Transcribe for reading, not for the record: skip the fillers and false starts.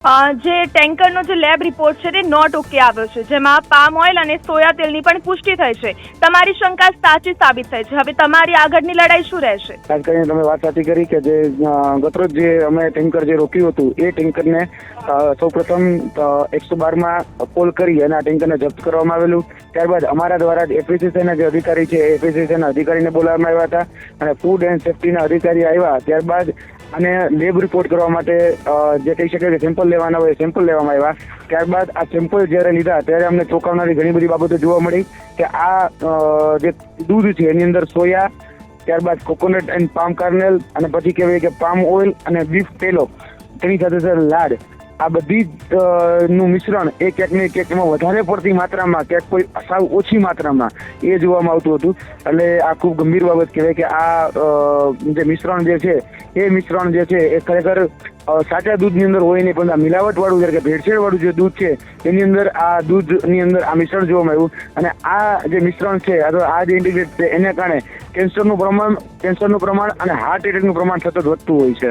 જે ટેન્કરનો જે lab report છે તે નોટ ઓકે આવ્યો છે, જેમાં પામ ઓઇલ અને સોયા તેલની પણ પુષ્ટિ થઈ છે. તમારી શંકા સાચી સાબિત થઈ છે. હવે તમારી આગળની લડાઈ શું રહેશે? ખાસ કરીને તમે વાત સાચી કરી કે જે ગતરોજ જે અમે ટેન્કર જે રોક્યું હતું એ ટેન્કરને સૌપ્રથમ 112માં કોલ કરી અને આ ટેન્કરને જપ્ત કરવામાં આવેલું. ત્યારબાદ અમારા દ્વારા એફએસએસઆઈના જે અધિકારી છે એ એફએસએસઆઈના અધિકારીને બોલાવવામાં આવ્યા હતા અને ફૂડ એન્ડ સેફ્ટીના અધિકારી આવ્યા. ત્યારબાદ અને લેબ રિપોર્ટ કરવા માટે જે કહી શકે કે સેમ્પલ લેવાના હોય સેમ્પલ લેવામાં આવ્યા. ત્યારબાદ આ સેમ્પલ જ્યારે લીધા ત્યારે અમને ચોંકાવનારી ઘણી બધી બાબતો જોવા મળી કે આ જે દૂધ છે એની અંદર સોયા, ત્યારબાદ કોકોનટ એન્ડ પામ કર્નેલ અને પછી કહેવાય કે પામ ઓઇલ અને બીફ તેલો, તેની સાથે લાડ, આ બધી નું મિશ્રણ એ ક્યાંક ને ક્યાંકમાં વધારે પડતી માત્રામાં, ક્યાંક કોઈ સાવ ઓછી માત્રામાં એ જોવામાં આવતું હતું. એટલે આ ખૂબ ગંભીર બાબત કહેવાય કે આ જે મિશ્રણ જે છે એ મિશ્રણ જે છે એ ખરેખર સાચા દૂધની અંદર હોય નહીં, પણ આ મિલાવટવાળું એટલે કે ભેળસેળવાળું જે દૂધ છે એની અંદર આ દૂધની અંદર આ મિશ્રણ જોવામાં આવ્યું. અને આ જે મિશ્રણ છે અથવા આ જે ઇન્ટિગ્રેટ છે એને કારણે કેન્સરનું પ્રમાણ અને હાર્ટ એટેકનું પ્રમાણ સતત વધતું હોય છે.